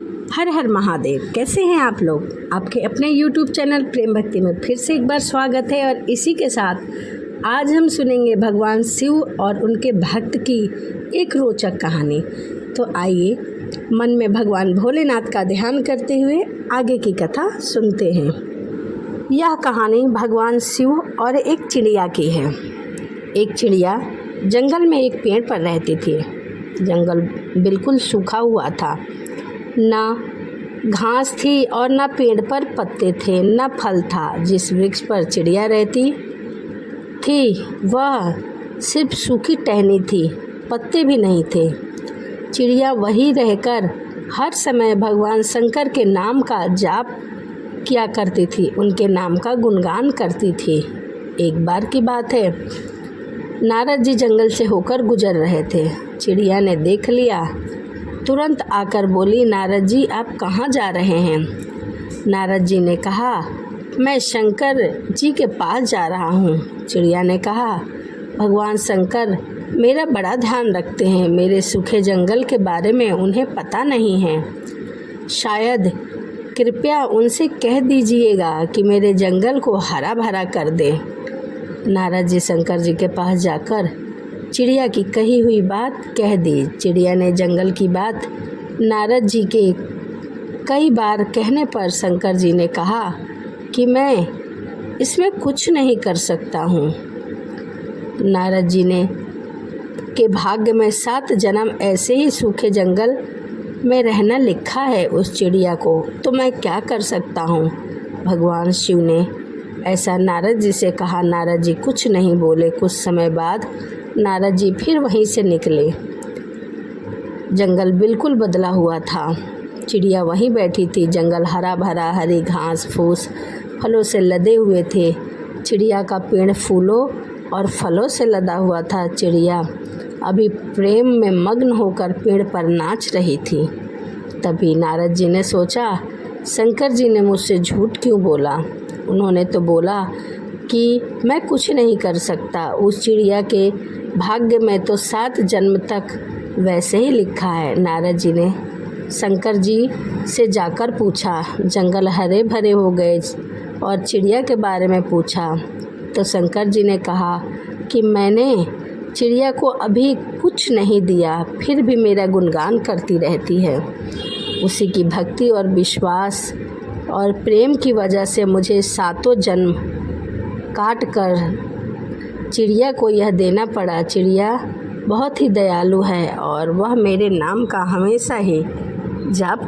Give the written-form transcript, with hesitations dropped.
हर हर महादेव। कैसे हैं आप लोग? आपके अपने YouTube चैनल प्रेम भक्ति में फिर से एक बार स्वागत है। और इसी के साथ आज हम सुनेंगे भगवान शिव और उनके भक्त की एक रोचक कहानी। तो आइए मन में भगवान भोलेनाथ का ध्यान करते हुए आगे की कथा सुनते हैं। यह कहानी भगवान शिव और एक चिड़िया की है। एक चिड़िया जंगल में एक पेड़ पर रहती थी। जंगल बिल्कुल सूखा हुआ था, न घास थी और न पेड़ पर पत्ते थे, न फल था। जिस वृक्ष पर चिड़िया रहती थी वह सिर्फ सूखी टहनी थी, पत्ते भी नहीं थे। चिड़िया वहीं रहकर हर समय भगवान शंकर के नाम का जाप किया करती थी, उनके नाम का गुणगान करती थी। एक बार की बात है, नारद जी जंगल से होकर गुजर रहे थे। चिड़िया ने देख लिया, तुरंत आकर बोली, नारद जी आप कहाँ जा रहे हैं? नारद जी ने कहा, मैं शंकर जी के पास जा रहा हूँ। चिड़िया ने कहा, भगवान शंकर मेरा बड़ा ध्यान रखते हैं, मेरे सूखे जंगल के बारे में उन्हें पता नहीं है। शायद कृपया उनसे कह दीजिएगा कि मेरे जंगल को हरा भरा कर दे। नारद जी शंकर जी के पास जाकर चिड़िया की कही हुई बात कह दी। चिड़िया ने जंगल की बात नारद जी के कई बार कहने पर शंकर जी ने कहा कि मैं इसमें कुछ नहीं कर सकता हूँ। नारद जी ने के भाग्य में 7 जन्म ऐसे ही सूखे जंगल में रहना लिखा है उस चिड़िया को, तो मैं क्या कर सकता हूँ? भगवान शिव ने ऐसा नारद जी से कहा। नारद जी कुछ नहीं बोले। कुछ समय बाद नारद जी फिर वहीं से निकले। जंगल बिल्कुल बदला हुआ था। चिड़िया वहीं बैठी थी। जंगल हरा भरा, हरी घास फूस फलों से लदे हुए थे। चिड़िया का पेड़ फूलों और फलों से लदा हुआ था। चिड़िया अभी प्रेम में मग्न होकर पेड़ पर नाच रही थी। तभी नारद जी ने सोचा, शंकर जी ने मुझसे झूठ क्यों बोला? उन्होंने तो बोला कि मैं कुछ नहीं कर सकता। उस चिड़िया के भाग्य में तो 7 जन्म तक वैसे ही लिखा है। नारद जी ने शंकर जी से जाकर पूछा, जंगल हरे भरे हो गए और चिड़िया के बारे में पूछा तो शंकर जी ने कहा कि मैंने चिड़िया को अभी कुछ नहीं दिया, फिर भी मेरा गुणगान करती रहती है। उसी की भक्ति और विश्वास और प्रेम की वजह से मुझे 7 जन्म काट कर चिड़िया को यह देना पड़ा। चिड़िया बहुत ही दयालु है और वह मेरे नाम का हमेशा ही जाप